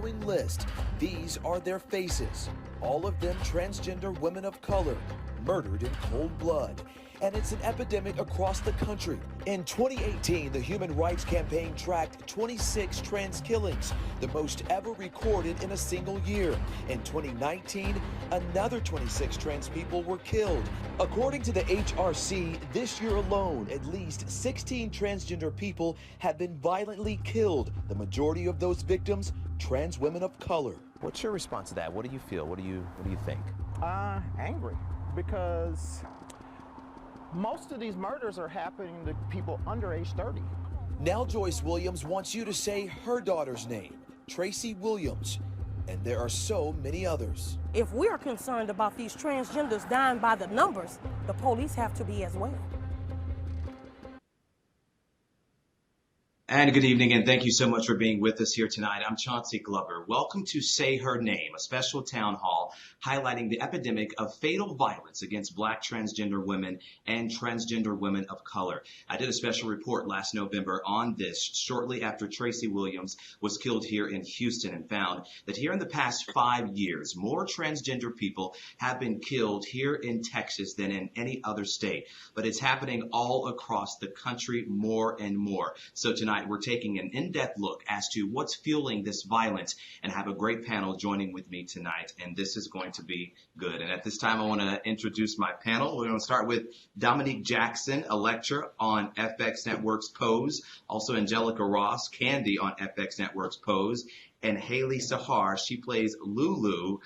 following list. These are their faces, all of them transgender women of color, murdered in cold blood. And it's an epidemic across the country. In 2018, the Human Rights Campaign tracked 26 trans killings, the most ever recorded in a single year. In 2019, another 26 trans people were killed. According to the HRC, this year alone, at least 16 transgender people have been violently killed. The majority of those victims, trans women of color. What's your response to that? What do you feel? What do you think? Angry, because most of these murders are happening to people under age 30. Now Joyce Williams wants you to say her daughter's name, Tracy Williams, and there are so many others. If we are concerned about these transgenders dying by the numbers, the police have to be as well. And good evening, and thank you so much for being with us here tonight. I'm Chauncy Glover. Welcome to Say Her Name, a special town hall highlighting the epidemic of fatal violence against Black transgender women and transgender women of color. I did a special report last November on this shortly after Tracy Williams was killed here in Houston, and found that here in the past 5 years, more transgender people have been killed here in Texas than in any other state. But it's happening all across the country more and more. So tonight, we're taking an in-depth look as to what's fueling this violence, and have a great panel joining with me tonight, and this is going to be good. And at this time, I want to introduce my panel. We're going to start with Dominique Jackson, a lecturer on FX Network's Pose, also Angelica Ross, Candy on FX Network's Pose, and Hailie Sahar, she plays Lulu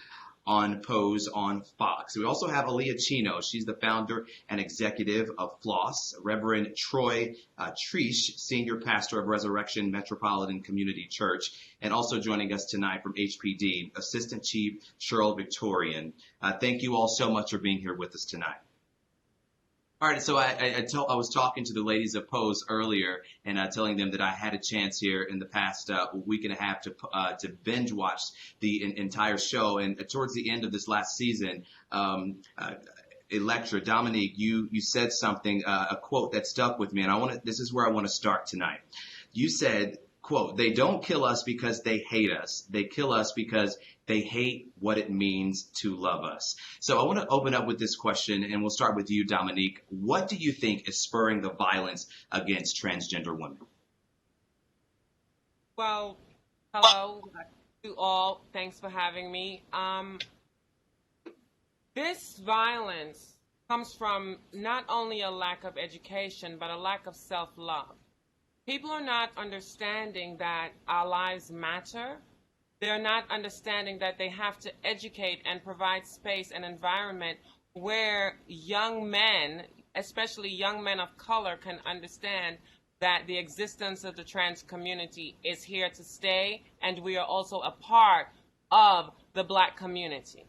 on Pose on Fox. We also have Elia Chino. She's the founder and executive of FLAS. Reverend Treash, senior pastor of Resurrection Metropolitan Community Church, and also joining us tonight from HPD, Assistant Chief Sheryl Victorian. Thank you all so much for being here with us tonight. All right, so I was talking to the ladies of Pose earlier, and telling them that I had a chance here in the past week and a half to binge watch the entire show. And towards the end of this last season, a lecturer, Dominique, you said something, a quote that stuck with me, and this is where I want to start tonight. You said, quote, "They don't kill us because they hate us. They kill us because they hate what it means to love us." So I want to open up with this question, and we'll start with you, Dominique. What do you think is spurring the violence against transgender women? Well, hello to all. Thanks for having me. This violence comes from not only a lack of education, but a lack of self-love. People are not understanding that our lives matter. They're not understanding that they have to educate and provide space and environment where young men, especially young men of color, can understand that the existence of the trans community is here to stay, and we are also a part of the Black community.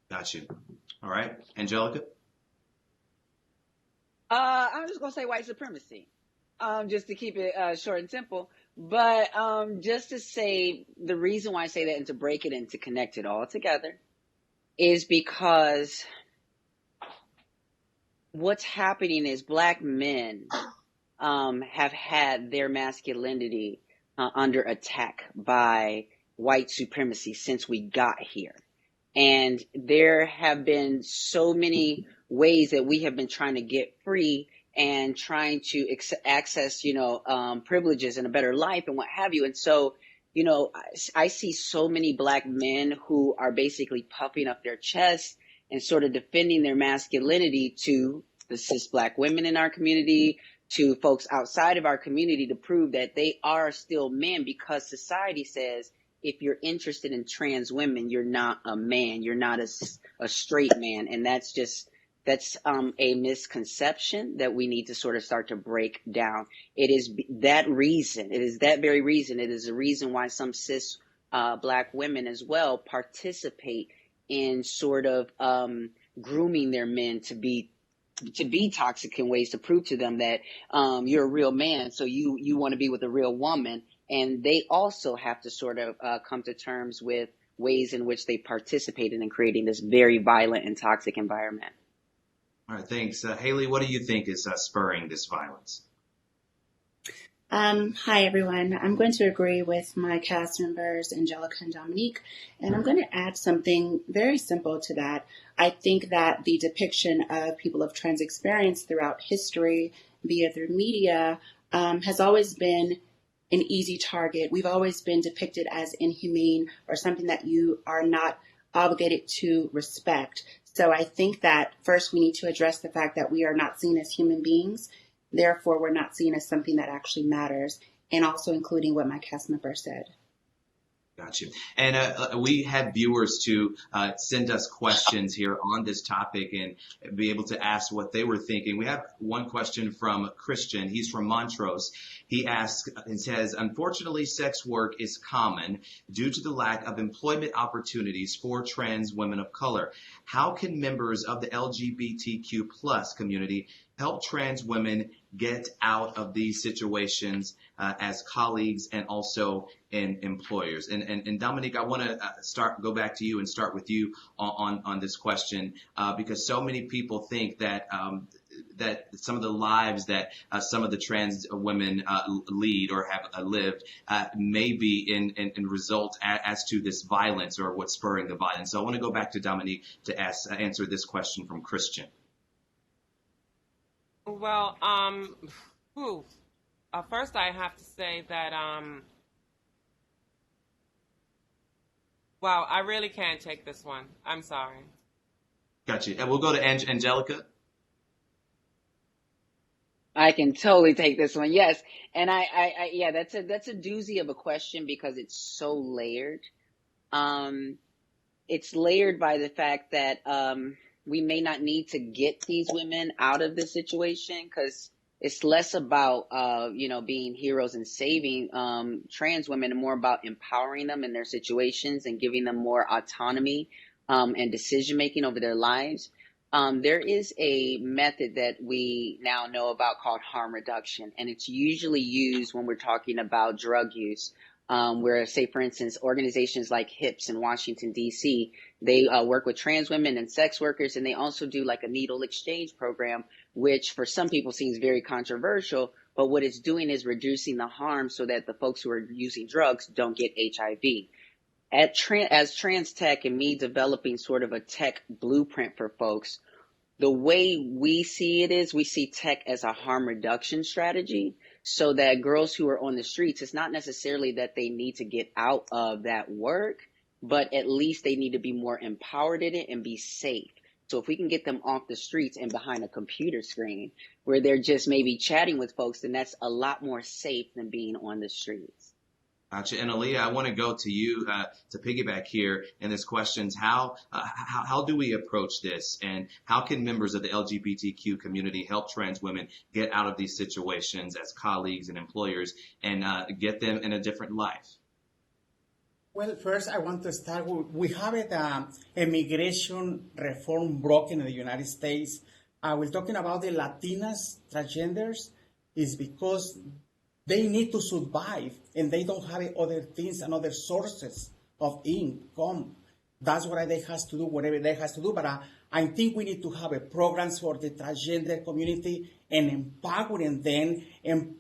Got you. All right. Angelica? I'm just going to say white supremacy. Just to keep it short and simple. But just to say, the reason why I say that and to break it and to connect it all together is because what's happening is Black men have had their masculinity under attack by white supremacy since we got here. And there have been so many ways that we have been trying to get free and trying to access, privileges and a better life and what have you. And so, I see so many Black men who are basically puffing up their chests and sort of defending their masculinity to the cis Black women in our community, to folks outside of our community, to prove that they are still men, because society says if you're interested in trans women, you're not a man, you're not a straight man. And that's a misconception that we need to sort of start to break down. It is that reason. It is that very reason. It is the reason why some cis Black women as well participate in sort of grooming their men to be toxic in ways to prove to them that you're a real man, so you want to be with a real woman. And they also have to sort of come to terms with ways in which they participated in creating this very violent and toxic environment. All right, thanks. Hailie, what do you think is spurring this violence? Hi, everyone. I'm going to agree with my cast members, Angelica and Dominique, and I'm going to add something very simple to that. I think that the depiction of people of trans experience throughout history via their media has always been an easy target. We've always been depicted as inhumane or something that you are not obligated to respect. So I think that first we need to address the fact that we are not seen as human beings. Therefore, we're not seen as something that actually matters, and also including what my cast member said. Got you. And we had viewers to send us questions here on this topic and be able to ask what they were thinking. We have one question from Christian. He's from Montrose. He asks and says, unfortunately, sex work is common due to the lack of employment opportunities for trans women of color. How can members of the LGBTQ plus community help trans women get out of these situations as colleagues and also in employers? And Dominique, I want to go back to you and start with you on this question because so many people think that that some of the lives that some of the trans women lead or have lived may be in result as to this violence or what's spurring the violence. So I want to go back to Dominique to answer this question from Christian. Well, first I have to say that, wow, I really can't take this one. I'm sorry. Gotcha. And we'll go to Angelica. I can totally take this one. Yes. And yeah, that's a doozy of a question because it's so layered. It's layered by the fact that, we may not need to get these women out of this situation because it's less about, being heroes and saving trans women and more about empowering them in their situations and giving them more autonomy and decision-making over their lives. There is a method that we now know about called harm reduction, and it's usually used when we're talking about drug use. Where, say, for instance, organizations like HIPS in Washington, D.C., they work with trans women and sex workers, and they also do like a needle exchange program, which for some people seems very controversial, but what it's doing is reducing the harm so that the folks who are using drugs don't get HIV. As trans tech and me developing sort of a tech blueprint for folks, the way we see it is we see tech as a harm reduction strategy. So that girls who are on the streets, it's not necessarily that they need to get out of that work, but at least they need to be more empowered in it and be safe. So if we can get them off the streets and behind a computer screen where they're just maybe chatting with folks, then that's a lot more safe than being on the streets. Gotcha. And Aaliyah, I want to go to you to piggyback here in this questions. How do we approach this, and how can members of the LGBTQ community help trans women get out of these situations as colleagues and employers and get them in a different life? Well, first I want to start with, we have a immigration reform broken in the United States. We're talking about the Latinas, transgenders, is because they need to survive, and they don't have other things and other sources of income. That's what they have to do, whatever they have to do. But I think we need to have a programs for the transgender community and empowering them and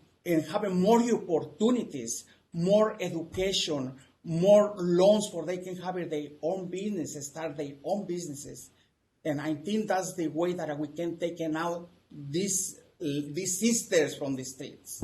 having more opportunities, more education, more loans for they can have their own businesses, start their own businesses. And I think that's the way that we can take out these sisters from the streets.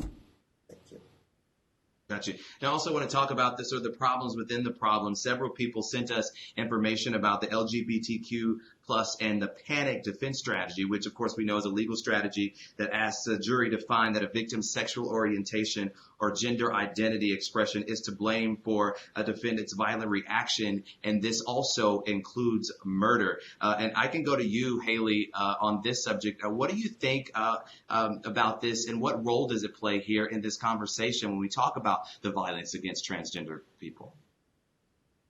Gotcha. And I also want to talk about this or the problems within the problem. Several people sent us information about the LGBTQ plus and the panic defense strategy, which of course we know is a legal strategy that asks a jury to find that a victim's sexual orientation or gender identity expression is to blame for a defendant's violent reaction. And this also includes murder. And I can go to you, Hailie, on this subject. What do you think about this, and what role does it play here in this conversation when we talk about the violence against transgender people?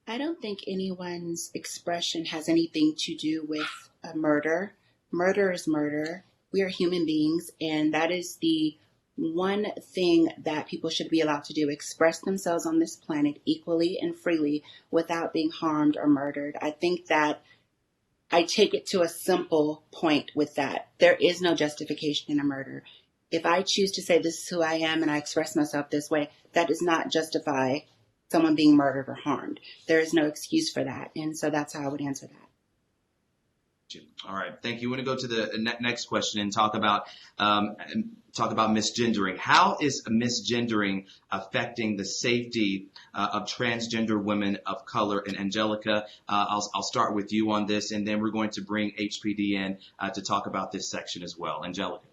I don't think anyone's expression has anything to do with murder. Murder is murder. We are human beings, and that is the one thing that people should be allowed to do, express themselves on this planet equally and freely without being harmed or murdered. I think that I take it to a simple point with that. There is no justification in a murder. if I choose to say this is who I am and I express myself this way, that does not justify someone being murdered or harmed. There is no excuse for that. And so that's how I would answer that. All right, thank you. I want to go to the next question and talk about misgendering. How is misgendering affecting the safety of transgender women of color? And Angelica, I'll start with you on this, and then we're going to bring HPD in to talk about this section as well. Angelica.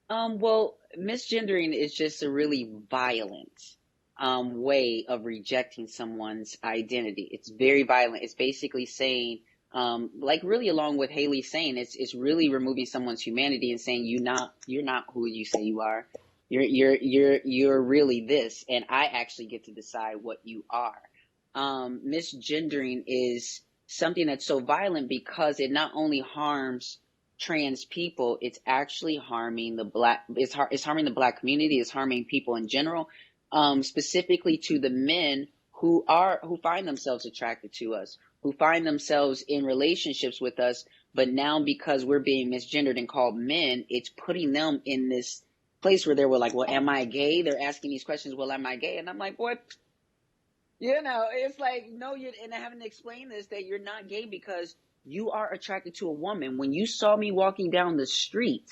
Well, misgendering is just a really violent way of rejecting someone's identity. It's very violent. It's basically saying, like really along with Hailie saying, it's really removing someone's humanity and saying you're not who you say you are. You're really this, and I actually get to decide what you are. Misgendering is something that's so violent because it not only harms trans people, it's actually harming it's harming the Black community, it's harming people in general, specifically to the men who find themselves attracted to us, who find themselves in relationships with us, but now because we're being misgendered and called men, it's putting them in this place where they were like, well, am I gay? They're asking these questions, well, am I gay? And I'm like, what? It's like, no, and I having to explain this, that you're not gay because you are attracted to a woman. When you saw me walking down the street,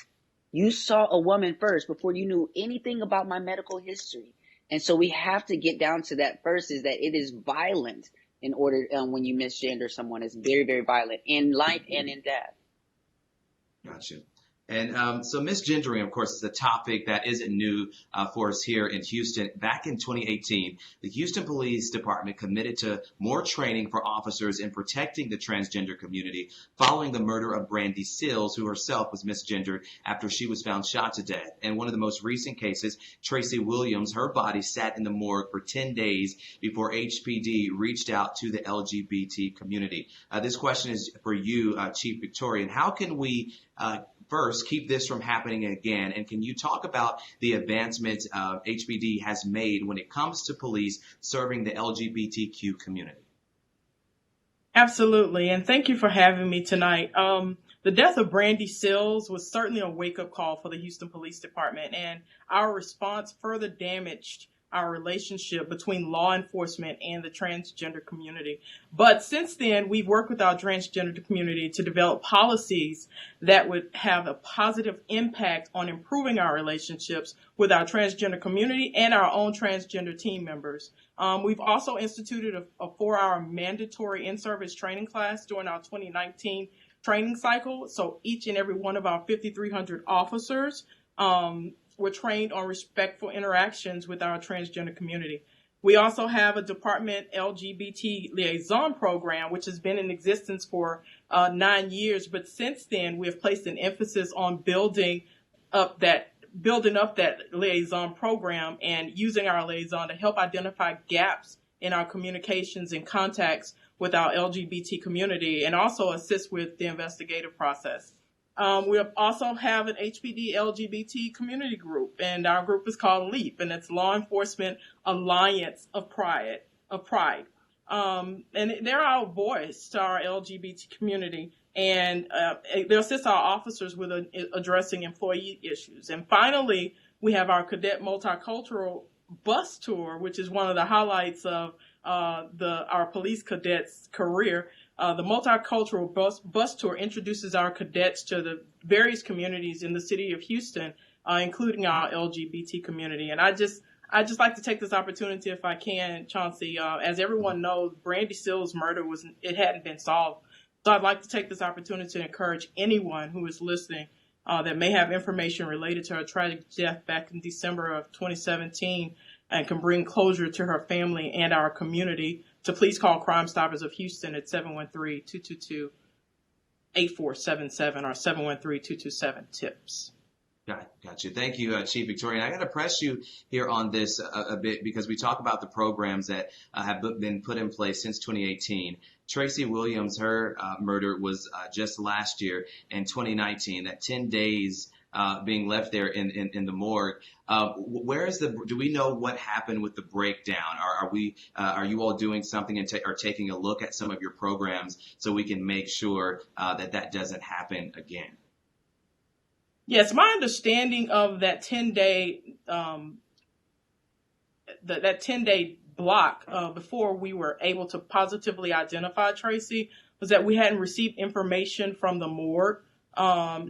you saw a woman first before you knew anything about my medical history. And so we have to get down to that first, is that it is violent in order, when you misgender someone, it's very, very violent in life and in death. Gotcha. And so misgendering, of course, is a topic that isn't new for us here in Houston. Back in 2018, the Houston Police Department committed to more training for officers in protecting the transgender community following the murder of Brandy Sills, who herself was misgendered after she was found shot to death. In one of the most recent cases, Tracy Williams, her body sat in the morgue for 10 days before HPD reached out to the LGBT community. This question is for you, Chief Victorian. How can we first, keep this from happening again? And can you talk about the advancements HPD has made when it comes to police serving the LGBTQ community? Absolutely. And thank you for having me tonight. The death of Brandy Sills was certainly a wake-up call for the Houston Police Department, and our response further damaged our relationship between law enforcement and the transgender community. But since then, we've worked with our transgender community to develop policies that would have a positive impact on improving our relationships with our transgender community and our own transgender team members. We've also instituted a 4-hour mandatory in-service training class during our 2019 training cycle. So each and every one of our 5,300 officers were trained on respectful interactions with our transgender community. We also have a department LGBT liaison program, which has been in existence for 9 years. But since then, we have placed an emphasis on building up that liaison program and using our liaison to help identify gaps in our communications and contacts with our LGBT community, and also assist with the investigative process. We also have an HPD LGBT community group, and our group is called LEAP, and it's Law Enforcement Alliance of Pride. And they're our voice to our LGBT community, and they assist our officers with addressing employee issues. And finally, we have our Cadet Multicultural bus tour, which is one of the highlights of our police cadets' career. The Multicultural bus tour introduces our cadets to the various communities in the city of Houston, including our LGBT community. And I just like to take this opportunity, if I can, Chauncy. As everyone knows, Brandy Sills' murder hadn't been solved. So I'd like to take this opportunity to encourage anyone who is listening that may have information related to her tragic death back in December of 2017 and can bring closure to her family and our community to please call Crime Stoppers of Houston at 713-222-8477 or 713-227-TIPS. Got you. Thank you, Chief Victorian. I got to press you here on this a bit because we talk about the programs that have been put in place since 2018. Tracy Williams, her murder was just last year in 2019, that 10 days being left there in the morgue. Do we know what happened with the breakdown? Are you all doing something and are taking a look at some of your programs so we can make sure that doesn't happen again? Yes, my understanding of that 10-day that 10-day block before we were able to positively identify Tracy was that we hadn't received information from the morgue.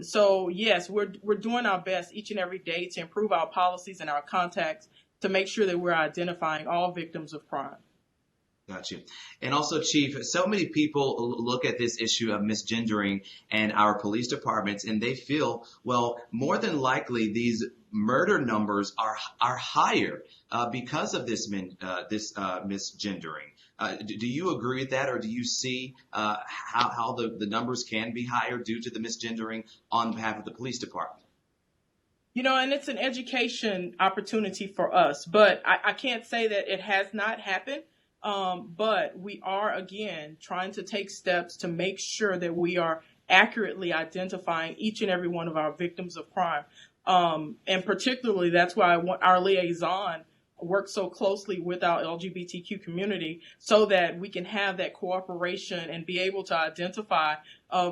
So yes, we're doing our best each and every day to improve our policies and our contacts to make sure that we're identifying all victims of crime. Got you. And also, Chief, so many people look at this issue of misgendering and our police departments, and they feel, well, more than likely these murder numbers are higher because of this misgendering. Do you agree with that, or do you see how the numbers can be higher due to the misgendering on behalf of the police department? You know, and it's an education opportunity for us, but I can't say that it has not happened. But we are, again, trying to take steps to make sure that we are accurately identifying each and every one of our victims of crime. And particularly, that's why our liaison works so closely with our LGBTQ community so that we can have that cooperation and be able to identify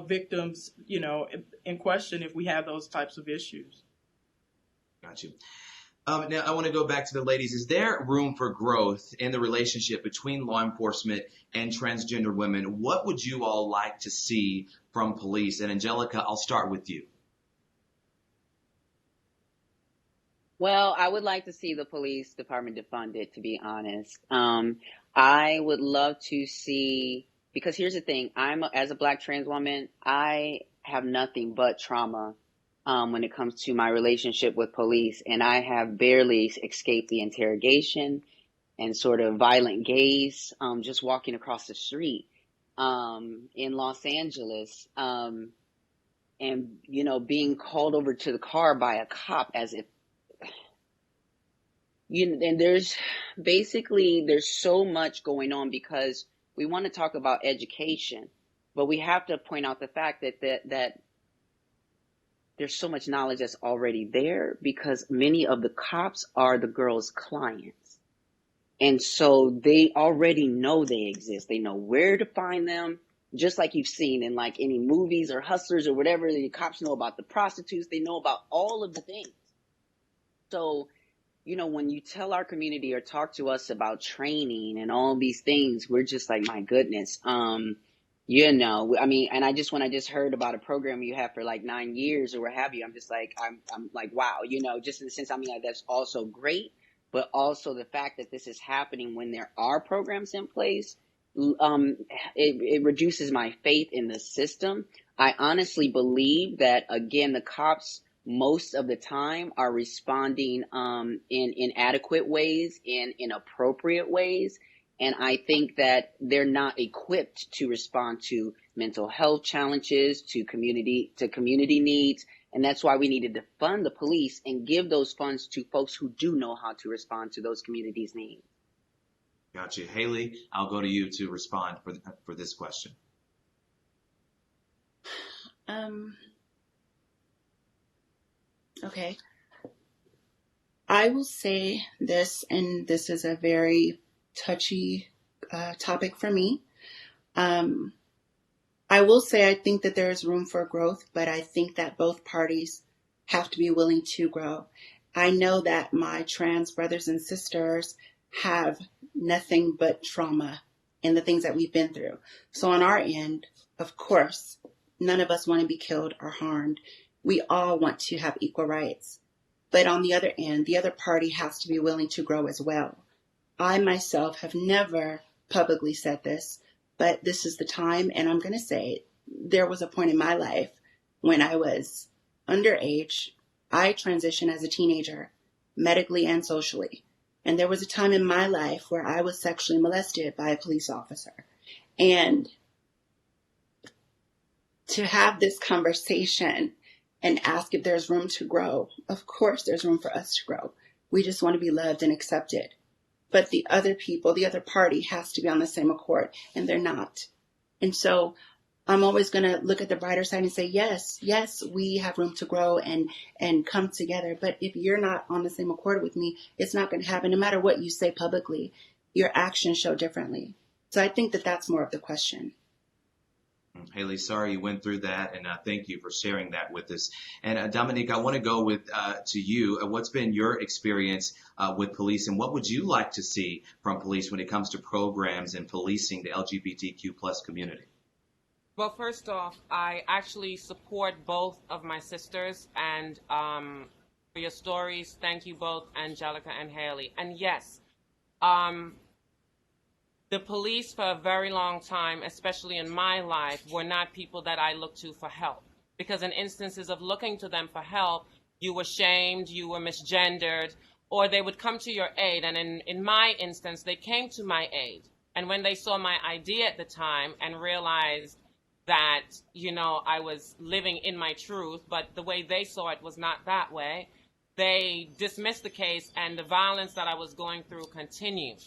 victims, you know, in question if we have those types of issues. Got you. Now, I want to go back to the ladies. Is there room for growth in the relationship between law enforcement and transgender women? What would you all like to see from police? And Angelica, I'll start with you. Well, I would like to see the police department defunded, to be honest. I would love to see, because here's the thing, as a Black trans woman, I have nothing but trauma when it comes to my relationship with police, and I have barely escaped the interrogation and sort of violent gaze just walking across the street in Los Angeles, and, you know, being called over to the car by a cop as if, and there's so much going on because we want to talk about education, but we have to point out the fact that there's so much knowledge that's already there because many of the cops are the girls' clients. And so they already know they exist. They know where to find them, just like you've seen in like any movies or Hustlers or whatever. The cops know about the prostitutes. They know about all of the things. So, you know, when you tell our community or talk to us about training and all these things, we're just like, my goodness. You know, I mean, and when I just heard about a program you have for like 9 years or what have you, I'm just like, I'm like, wow, you know, just in the sense, I mean, that's also great, but also the fact that this is happening when there are programs in place, it reduces my faith in the system. I honestly believe that, again, the cops most of the time are responding in inadequate ways, in inappropriate ways. And I think that they're not equipped to respond to mental health challenges, to community needs. And that's why we needed to fund the police and give those funds to folks who do know how to respond to those communities' needs. Gotcha. Hailie, I'll go to you to respond for this question. Okay. I will say this, and this is a very touchy topic for me. I will say I think that there is room for growth, but I think that both parties have to be willing to grow. I know that my trans brothers and sisters have nothing but trauma in the things that we've been through. So on our end, of course, none of us want to be killed or harmed. We all want to have equal rights. But on the other end, the other party has to be willing to grow as well. I myself have never publicly said this, but this is the time, and I'm going to say it. There was a point in my life when I was underage. I transitioned as a teenager, medically and socially. And there was a time in my life where I was sexually molested by a police officer. And to have this conversation and ask if there's room to grow, of course there's room for us to grow. We just want to be loved and accepted. But the other people, the other party has to be on the same accord, and they're not. And so I'm always going to look at the brighter side and say, yes, we have room to grow and come together. But if you're not on the same accord with me, it's not going to happen. No matter what you say publicly, your actions show differently. So I think that that's more of the question. Hailie, sorry you went through that, and thank you for sharing that with us. And Dominique, I want to go with to you. What's been your experience with police, and what would you like to see from police when it comes to programs and policing the LGBTQ plus community? Well, first off, I actually support both of my sisters, and for your stories, thank you both, Angelica and Hailie. And yes, the police for a very long time, especially in my life, were not people that I looked to for help. Because in instances of looking to them for help, you were shamed, you were misgendered, or they would come to your aid. And in my instance, they came to my aid. And when they saw my ID at the time and realized that, you know, I was living in my truth, but the way they saw it was not that way, they dismissed the case, and the violence that I was going through continued.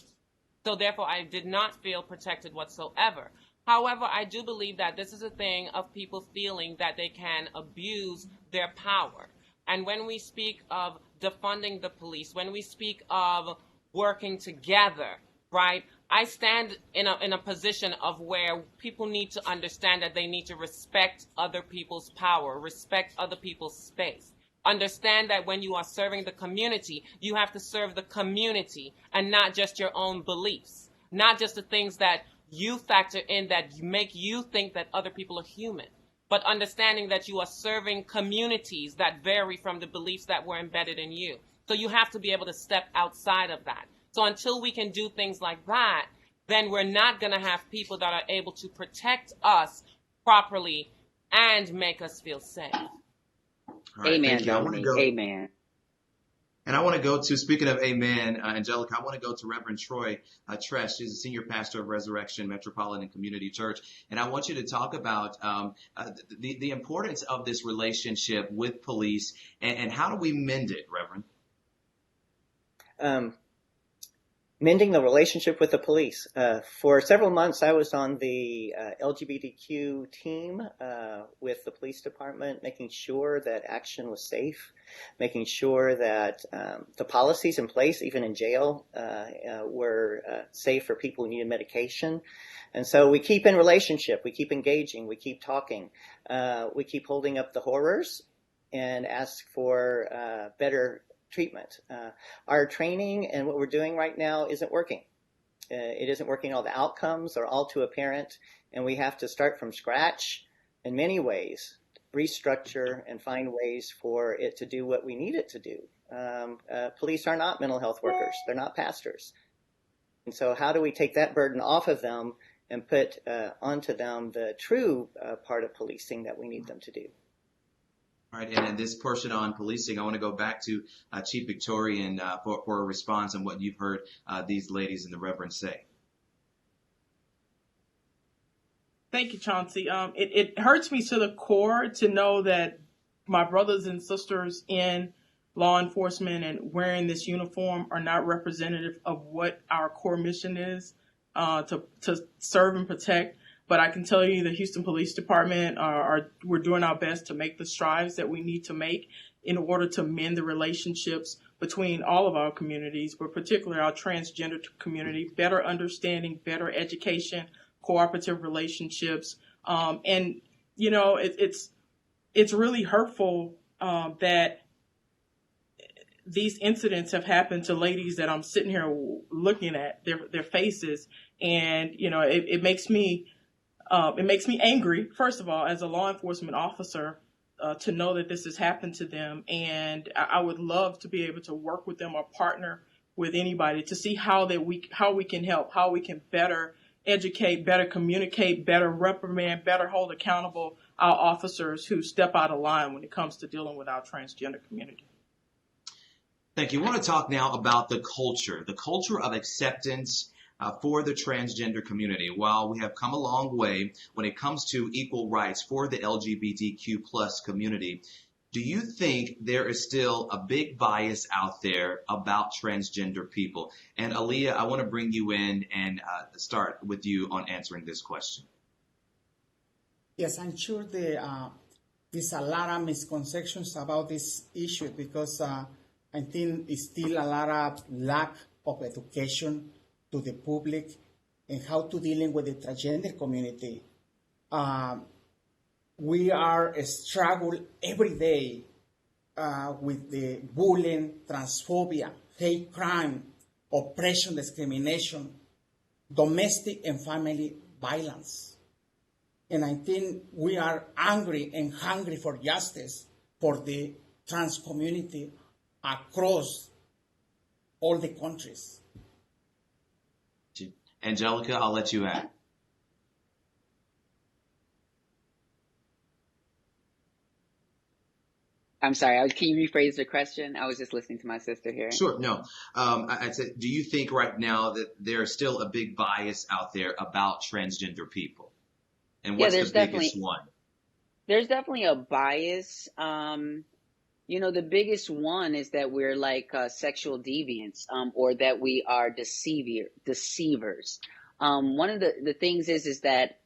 So therefore, I did not feel protected whatsoever. However, I do believe that this is a thing of people feeling that they can abuse their power. And when we speak of defunding the police, when we speak of working together, right, I stand in a position of where people need to understand that they need to respect other people's power, respect other people's space. Understand that when you are serving the community, you have to serve the community and not just your own beliefs, not just the things that you factor in that make you think that other people are human, but understanding that you are serving communities that vary from the beliefs that were embedded in you. So you have to be able to step outside of that. So until we can do things like that, then we're not going to have people that are able to protect us properly and make us feel safe. Right, amen, Dominique. Amen. And I want to go to, speaking of amen, Angelica, I want to go to Reverend Troy Treash. He's a senior pastor of Resurrection Metropolitan Community Church. And I want you to talk about the importance of this relationship with police and how do we mend it, Reverend? Mending the relationship with the police. For several months, I was on the LGBTQ team with the police department, making sure that Accion was safe, making sure that the policies in place, even in jail, were safe for people who needed medication. And so we keep in relationship, we keep engaging, we keep talking, we keep holding up the horrors and ask for better treatment. Our training and what we're doing right now isn't working. It isn't working. All the outcomes are all too apparent, and we have to start from scratch in many ways, restructure and find ways for it to do what we need it to do. Police are not mental health workers. They're not pastors. And so how do we take that burden off of them and put onto them the true part of policing that we need them to do? All right, and in this portion on policing, I want to go back to Chief Victorian for a response on what you've heard these ladies and the Reverend say. Thank you, Chauncy. It hurts me to the core to know that my brothers and sisters in law enforcement and wearing this uniform are not representative of what our core mission is, to serve and protect. But I can tell you the Houston Police Department we're doing our best to make the strides that we need to make in order to mend the relationships between all of our communities, but particularly our transgender community, better understanding, better education, cooperative relationships. And, you know, it's really hurtful that these incidents have happened to ladies that I'm sitting here looking at their faces. And, you know, it makes me angry, first of all, as a law enforcement officer, to know that this has happened to them. And I would love to be able to work with them or partner with anybody to see how we can help, how we can better educate, better communicate, better reprimand, better hold accountable our officers who step out of line when it comes to dealing with our transgender community. Thank you. I want to talk now about the culture of acceptance for the transgender community. While we have come a long way when it comes to equal rights for the LGBTQ plus community, do you think there is still a big bias out there about transgender people? And Aaliyah, I want to bring you in and start with you on answering this question. Yes, I'm sure there's a lot of misconceptions about this issue because I think it's still a lot of lack of education to the public and how to dealing with the transgender community. We are struggle every day with the bullying, transphobia, hate crime, oppression, discrimination, domestic and family violence. And I think we are angry and hungry for justice for the trans community across all the countries. Angelica, I'll let you add. I'm sorry, can you rephrase the question? I was just listening to my sister here. Sure. No. I said, do you think right now that there's still a big bias out there about transgender people? And what's the biggest one? There's definitely a bias. The biggest one is that we're like sexual deviants, or that we are deceivers. One of the things is that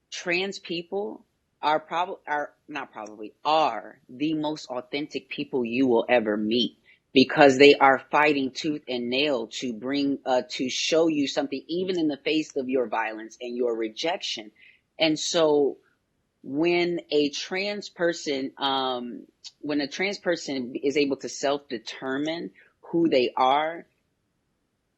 trans people are the most authentic people you will ever meet, because they are fighting tooth and nail to bring to show you something, even in the face of your violence and your rejection. And so when a trans person is able to self-determine who they are,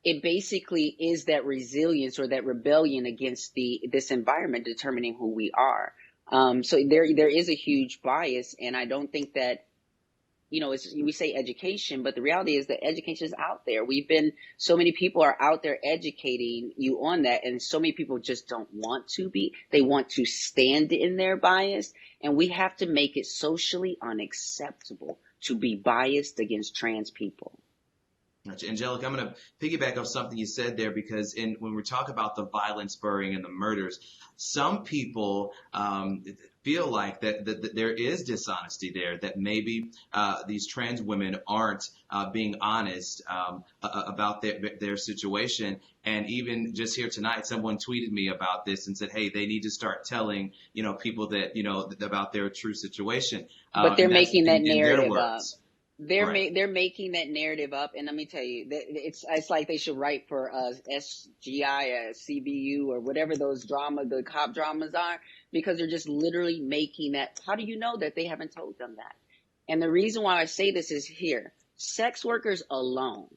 it basically is that resilience or that rebellion against this environment determining who we are. So there is a huge bias, and I don't think that, we say education, but the reality is that education is out there. So many people are out there educating you on that, and so many people just don't want to be. They want to stand in their bias, and we have to make it socially unacceptable to be biased against trans people. Angelica, I'm going to piggyback off something you said there, because when we talk about the violence, Spurring, and the murders, some people feel like that there is dishonesty there, that maybe these trans women aren't being honest about their situation. And even just here tonight, someone tweeted me about this and said, hey, they need to start telling, people that, about their true situation. But they're making that narrative up. They're Right. They're making that narrative up, and let me tell you, it's like they should write for SGI, CBU, or whatever those the cop dramas are, because they're just literally making that. How do you know that they haven't told them that? And the reason why I say this is here: sex workers alone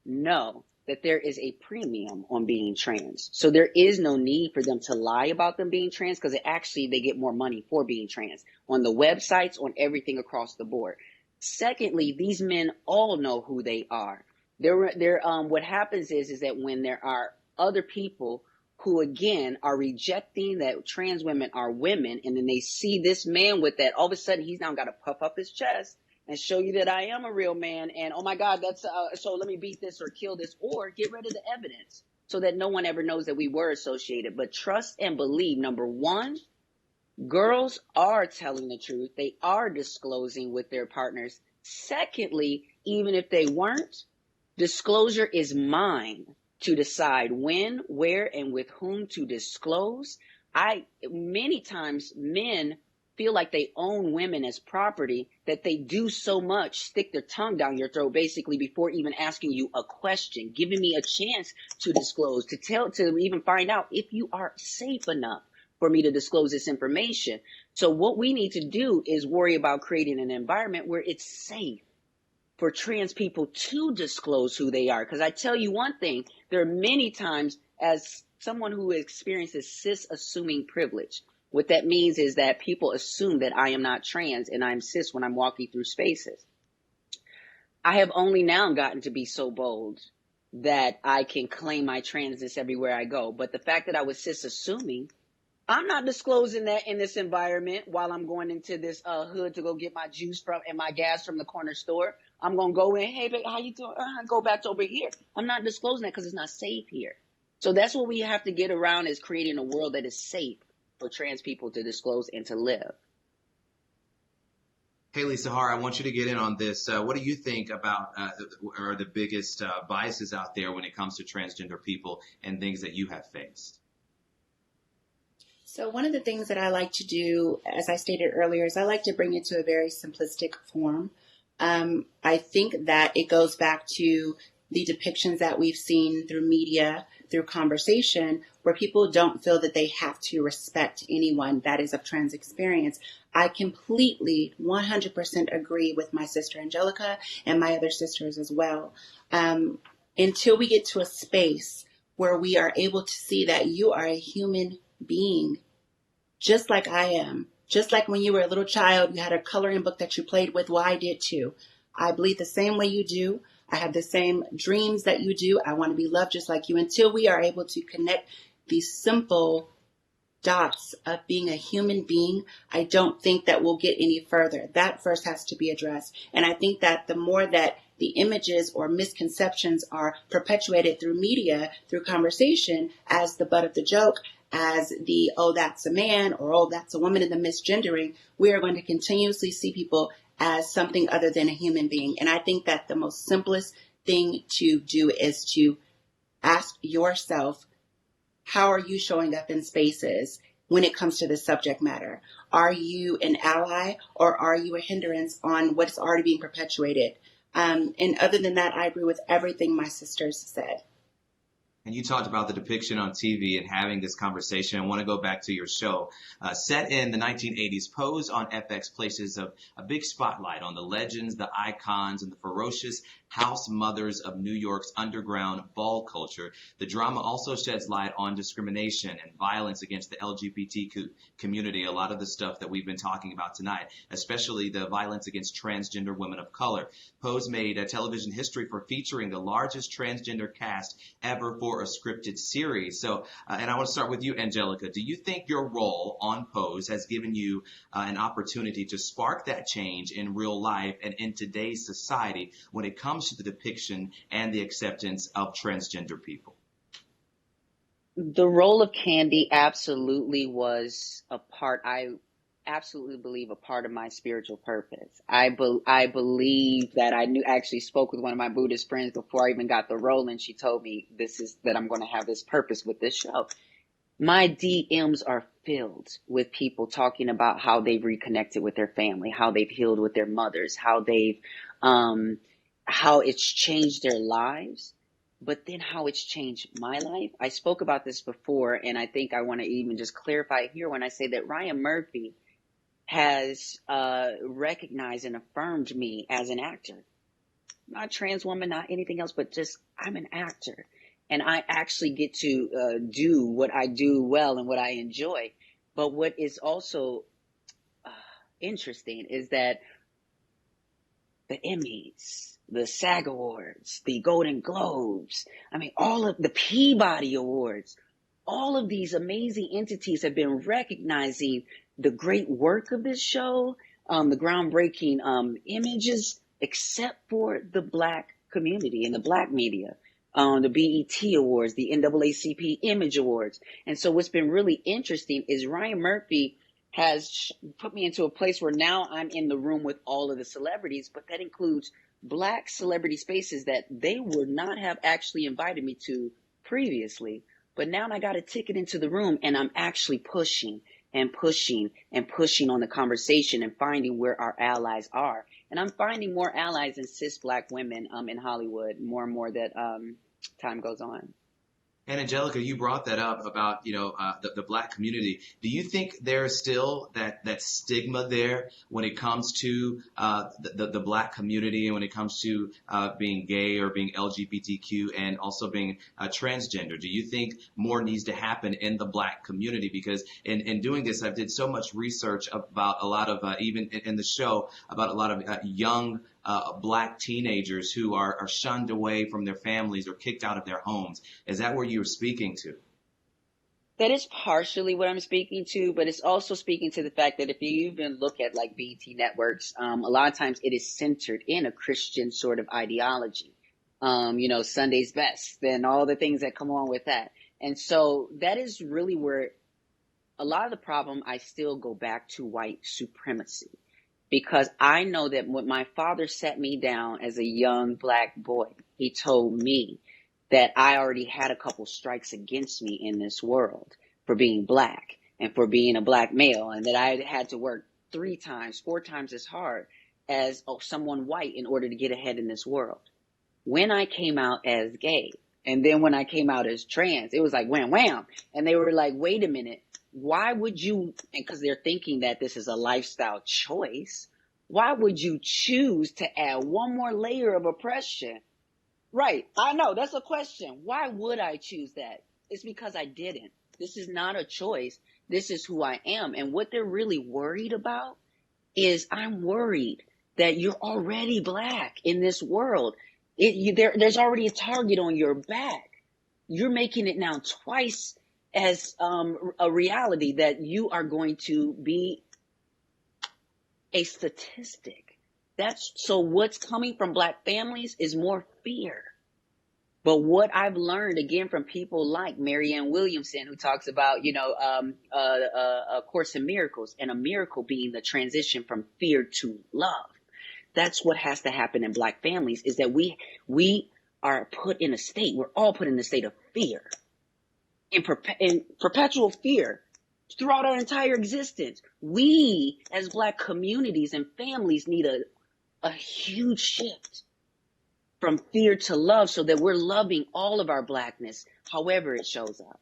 know that there is a premium on being trans, so there is no need for them to lie about them being trans, because they get more money for being trans on the websites, on everything across the board. Secondly, these men all know who they are. What happens is that when there are other people who, again, are rejecting that trans women are women, and then they see this man with that, all of a sudden he's now got to puff up his chest and show you that I am a real man, and oh my God, that's so let me beat this or kill this or get rid of the evidence so that no one ever knows that we were associated. But trust and believe, number one, girls are telling the truth. They are disclosing with their partners. Secondly, even if they weren't, disclosure is mine to decide when, where, and with whom to disclose. Many times men feel like they own women as property, that they do so much, stick their tongue down your throat basically before even asking you a question, giving me a chance to disclose, to even find out if you are safe enough for me to disclose this information. So what we need to do is worry about creating an environment where it's safe for trans people to disclose who they are. Because I tell you one thing, there are many times, as someone who experiences cis-assuming privilege, what that means is that people assume that I am not trans and I'm cis when I'm walking through spaces. I have only now gotten to be so bold that I can claim my transness everywhere I go. But the fact that I was cis-assuming, I'm not disclosing that in this environment while I'm going into this hood to go get my juice and my gas from the corner store. I'm going to go in, hey, babe, how you doing? Go back to over here. I'm not disclosing that because it's not safe here. So that's what we have to get around, is creating a world that is safe for trans people to disclose and to live. Hailie, Sahar, I want you to get in on this. What do you think about are the biggest biases out there when it comes to transgender people and things that you have faced? So one of the things that I like to do, as I stated earlier, is I like to bring it to a very simplistic form. I think that it goes back to the depictions that we've seen through media, through conversation, where people don't feel that they have to respect anyone that is of trans experience. I completely 100% agree with my sister Angelica and my other sisters as well. Until we get to a space where we are able to see that you are a human being, just like I am. Just like when you were a little child, you had a coloring book that you played with. Well, I did too. I bleed the same way you do. I have the same dreams that you do. I want to be loved just like you. Until we are able to connect these simple dots of being a human being, I don't think that we'll get any further. That first has to be addressed. And I think that the more that the images or misconceptions are perpetuated through media, through conversation, as the butt of the joke, as the, oh, that's a man, or oh, that's a woman, in the misgendering, we are going to continuously see people as something other than a human being. And I think that the most simplest thing to do is to ask yourself, how are you showing up in spaces when it comes to this subject matter? Are you an ally, or are you a hindrance on what's already being perpetuated? And other than that, I agree with everything my sisters said. And you talked about the depiction on TV and having this conversation. I want to go back to your show. Set in the 1980s, Pose on FX places a big spotlight on the legends, the icons, and the ferocious house mothers of New York's underground ball culture. The drama also sheds light on discrimination and violence against the LGBT community, a lot of the stuff that we've been talking about tonight, especially the violence against transgender women of color. Pose made a television history for featuring the largest transgender cast ever for a scripted series. So, and I want to start with you, Angelica. Do you think your role on Pose has given you an opportunity to spark that change in real life and in today's society when it comes to the depiction and the acceptance of transgender people? The role of Candy absolutely was a part, I absolutely believe, a part of my spiritual purpose. I believe that I actually spoke with one of my Buddhist friends before I even got the role, and she told me that I'm going to have this purpose with this show. My DMs are filled with people talking about how they've reconnected with their family, how they've healed with their mothers, how it's changed their lives, but then how it's changed my life. I spoke about this before, and I think I want to even just clarify here when I say that Ryan Murphy has recognized and affirmed me as an actor. Not a trans woman, not anything else, but just I'm an actor. And I actually get to do what I do well and what I enjoy. But what is also interesting is that the Emmys, the SAG Awards, the Golden Globes, I mean, all of the Peabody Awards, all of these amazing entities have been recognizing the great work of this show, the groundbreaking images, except for the Black community and the Black media. The BET Awards, the NAACP Image Awards. And so what's been really interesting is Ryan Murphy has put me into a place where now I'm in the room with all of the celebrities, but that includes Black celebrity spaces that they would not have actually invited me to previously. But now I got a ticket into the room, and I'm actually pushing and pushing and pushing on the conversation and finding where our allies are. And I'm finding more allies in cis Black women in Hollywood, more and more that time goes on. And Angelica, you brought that up about, the Black community. Do you think there's still that stigma there when it comes to the Black community and when it comes to being gay or being LGBTQ and also being transgender? Do you think more needs to happen in the Black community? Because in doing this, I did so much research about a lot of, even in the show, about a lot of young Black teenagers who are shunned away from their families or kicked out of their homes. Is that where you're speaking to? That is partially what I'm speaking to, but it's also speaking to the fact that if you even look at like BET networks, a lot of times it is centered in a Christian sort of ideology. Sunday's best and all the things that come along with that. And so that is really where a lot of the problem, I still go back to white supremacy. Because I know that when my father sat me down as a young Black boy, he told me that I already had a couple strikes against me in this world for being Black and for being a Black male, and that I had to work 3 times, 4 times as hard as someone white in order to get ahead in this world. when I came out as gay. And then when I came out as trans, it was like wham, wham. And they were like, wait a minute, why would you, because they're thinking that this is a lifestyle choice, why would you choose to add one more layer of oppression? Right, I know, that's a question. Why would I choose that? It's because I didn't. This is not a choice. This is who I am. And what they're really worried about is I'm worried that you're already Black in this world. There's already a target on your back. You're making it now twice as a reality that you are going to be a statistic. So what's coming from Black families is more fear. But what I've learned, again, from people like Marianne Williamson, who talks about, A Course in Miracles, and a miracle being the transition from fear to love. That's what has to happen in Black families, is that we are put in a state, we're all put in a state of fear, in perpetual fear throughout our entire existence. We, as Black communities and families, need a huge shift from fear to love, so that we're loving all of our Blackness, however it shows up.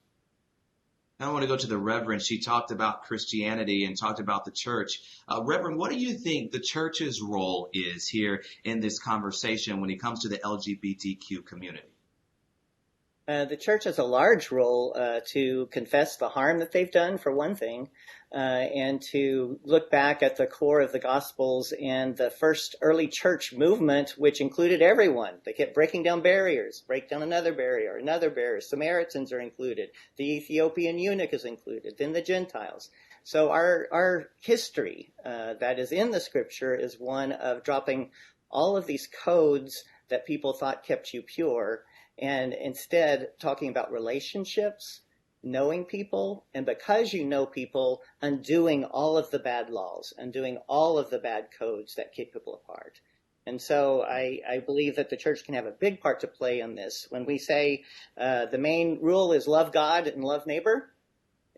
I want to go to the Reverend. She talked about Christianity and talked about the church. Reverend, what do you think the church's role is here in this conversation when it comes to the LGBTQ community? The church has a large role to confess the harm that they've done, for one thing, and to look back at the core of the Gospels and the first early church movement, which included everyone. They kept breaking down barriers, break down another barrier. Samaritans are included. The Ethiopian eunuch is included. Then the Gentiles. So our history that is in the Scripture is one of dropping all of these codes that people thought kept you pure, and instead talking about relationships, knowing people, and because you know people, undoing all of the bad laws, undoing all of the bad codes that keep people apart. And so I believe that the church can have a big part to play in this. When we say the main rule is love God and love neighbor,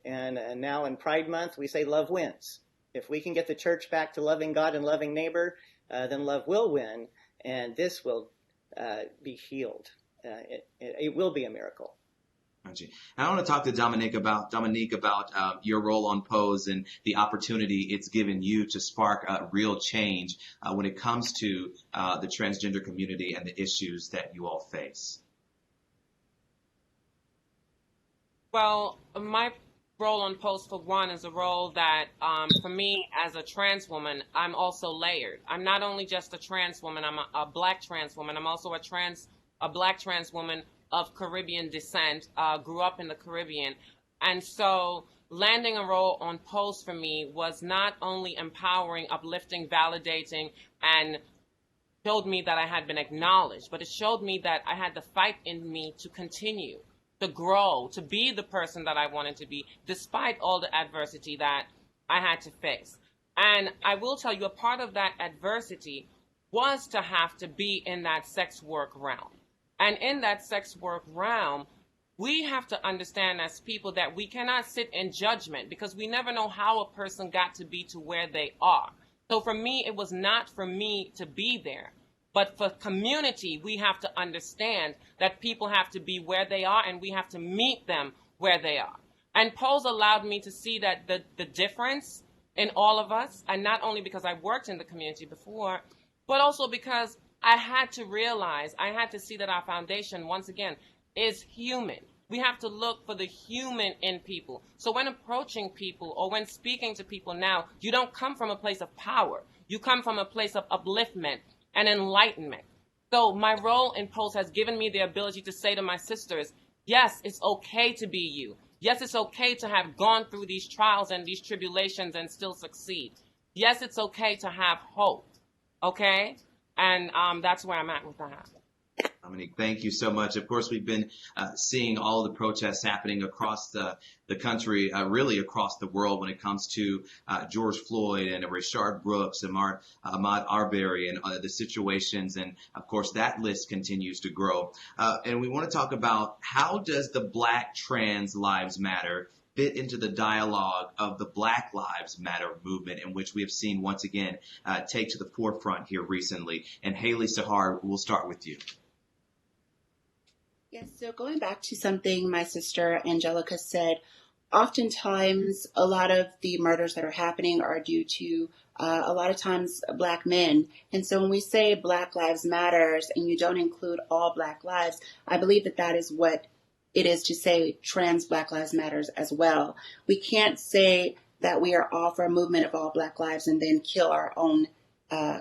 and now in Pride Month we say love wins. If we can get the church back to loving God and loving neighbor, then love will win, and this will be healed. It will be a miracle. I want to talk to Dominique about your role on Pose and the opportunity it's given you to spark real change when it comes to the transgender community and the issues that you all face. Well, my role on Pose, for one, is a role that, for me as a trans woman, I'm also layered. I'm not only just a trans woman, I'm a Black trans woman. I'm also a Black trans woman of Caribbean descent, grew up in the Caribbean. And so landing a role on Pose for me was not only empowering, uplifting, validating, and showed me that I had been acknowledged, but it showed me that I had the fight in me to continue, to grow, to be the person that I wanted to be, despite all the adversity that I had to face. And I will tell you, a part of that adversity was to have to be in that sex work realm. And in that sex work realm, we have to understand as people that we cannot sit in judgment, because we never know how a person got to be to where they are. So for me, it was not for me to be there. But for community, we have to understand that people have to be where they are, and we have to meet them where they are. And Pose allowed me to see that the difference in all of us, and not only because I worked in the community before, but also because I had to realize, I had to see that our foundation, once again, is human. We have to look for the human in people. So when approaching people or when speaking to people now, you don't come from a place of power. You come from a place of upliftment and enlightenment. So my role in Pose has given me the ability to say to my sisters, yes, it's okay to be you. Yes, it's okay to have gone through these trials and these tribulations and still succeed. Yes, it's okay to have hope. Okay? And that's where I'm at with that. Dominique, thank you so much. Of course, we've been seeing all the protests happening across the country, really across the world, when it comes to George Floyd and Rayshard Brooks and Ahmaud Arbery and the situations. And of course, that list continues to grow. And we want to talk about, how does the Black Trans Lives Matter fit into the dialogue of the Black Lives Matter movement, in which we have seen once again take to the forefront here recently. And Hailie, Sahar, we'll start with you. Yes, so going back to something my sister Angelica said, oftentimes a lot of the murders that are happening are due to a lot of times Black men. And so when we say Black Lives Matters and you don't include all Black lives, I believe that that is what it is to say trans Black Lives Matters as well. We can't say that we are all for a movement of all Black lives and then kill our own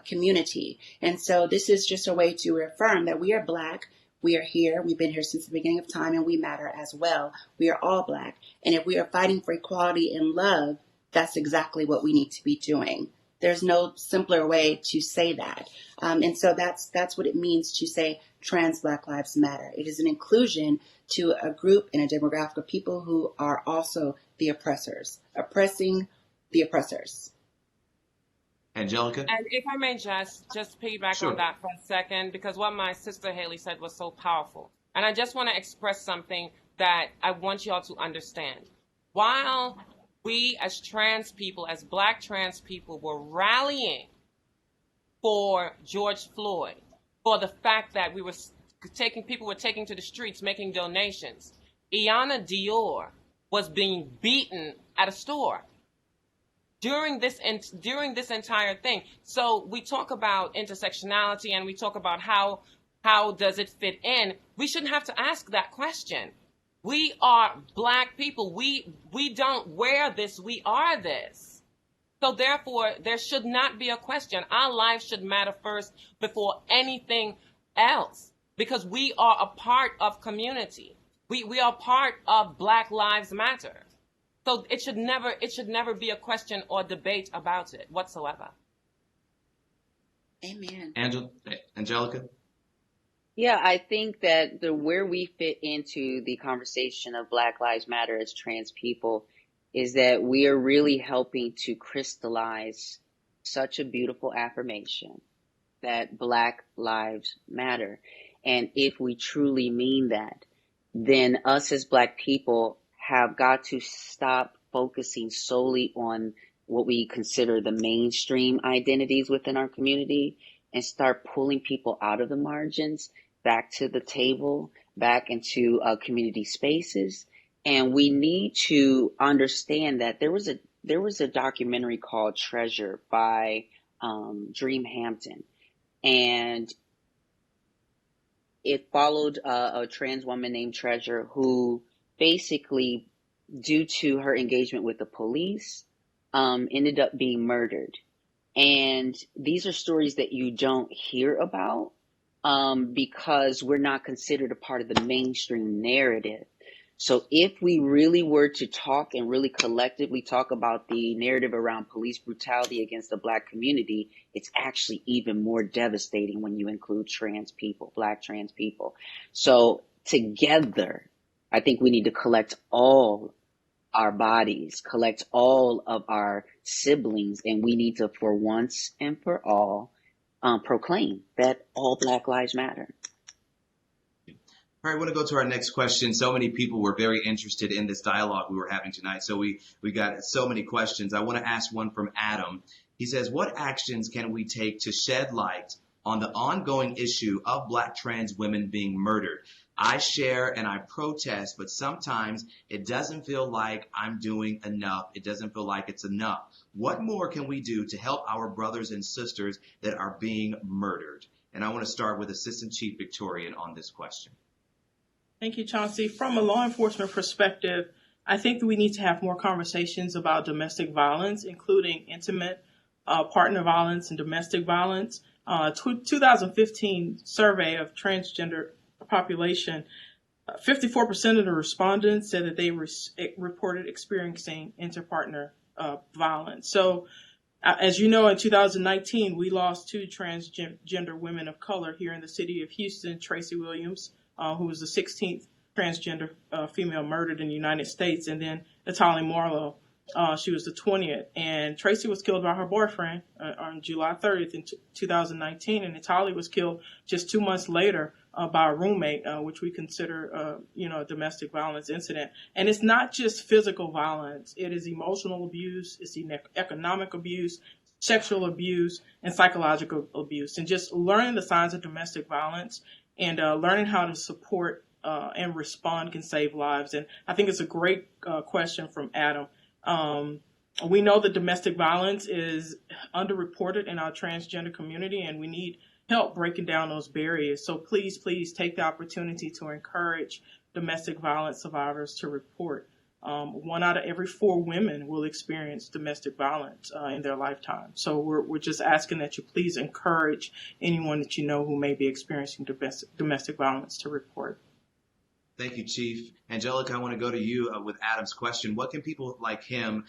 community. And so this is just a way to reaffirm that we are Black. We are here. We've been here since the beginning of time, and we matter as well. We are all Black. And if we are fighting for equality and love, that's exactly what we need to be doing. There's no simpler way to say that. And so that's what it means to say trans Black Lives Matter. It is an inclusion to a group and a demographic of people who are also the oppressors, oppressing the oppressors. Angelica? And if I may just piggyback on that for a second, because what my sister Hailie said was so powerful. And I just want to express something that I want you all to understand. While we as trans people, as Black trans people, were rallying for George Floyd, for the fact that people were taking to the streets, making donations, Iana Dior was being beaten at a store during this entire thing. So we talk about intersectionality and we talk about how does it fit in. We shouldn't have to ask that question. We are Black people. We don't wear this. We are this. So therefore, there should not be a question. Our lives should matter first before anything else, because we are a part of community. We are part of Black Lives Matter. So it should never be a question or debate about it whatsoever. Amen. Angelica? Yeah, I think that where we fit into the conversation of Black Lives Matter as trans people is that we are really helping to crystallize such a beautiful affirmation that Black Lives Matter. And if we truly mean that, then us as Black people have got to stop focusing solely on what we consider the mainstream identities within our community and start pulling people out of the margins back to the table, back into community spaces. And we need to understand that there was a documentary called Treasure by Dream Hampton, and it followed a trans woman named Treasure who basically, due to her engagement with the police, ended up being murdered. And these are stories that you don't hear about because we're not considered a part of the mainstream narrative. So if we really were to talk and really collectively talk about the narrative around police brutality against the Black community, it's actually even more devastating when you include trans people, Black trans people. So together, I think we need to collect all our bodies, collect all of our siblings, and we need to, for once and for all, proclaim that all Black lives matter. All right, I want to go to our next question. So many people were very interested in this dialogue we were having tonight, so we got so many questions. I want to ask one from Adam. He says, what actions can we take to shed light on the ongoing issue of Black trans women being murdered? I share and I protest, but sometimes it doesn't feel like I'm doing enough. It doesn't feel like it's enough. What more can we do to help our brothers and sisters that are being murdered? And I want to start with Assistant Chief Victorian on this question. Thank you, Chauncy. From a law enforcement perspective, I think that we need to have more conversations about domestic violence, including intimate partner violence and domestic violence. 2015 survey of transgender population, 54% of the respondents said that they reported experiencing interpartner violence. So, as you know, in 2019, we lost 2 transgender women of color here in the city of Houston, Tracy Williams, who was the 16th transgender female murdered in the United States, and then Natalie Marlowe, she was the 20th. And Tracy was killed by her boyfriend on July 30th in 2019, and Natalie was killed just 2 months later by a roommate, which we consider, a domestic violence incident. And it's not just physical violence. It is emotional abuse, it's economic abuse, sexual abuse, and psychological abuse. And just learning the signs of domestic violence and learning how to support and respond can save lives. And I think it's a great question from Adam. We know that domestic violence is underreported in our transgender community, and we need help breaking down those barriers. So please, please take the opportunity to encourage domestic violence survivors to report. 1 out of every 4 women will experience domestic violence in their lifetime. So we're just asking that you please encourage anyone that you know who may be experiencing domestic violence to report. Thank you, Chief. Angelica, I want to go to you with Adam's question. What can people like him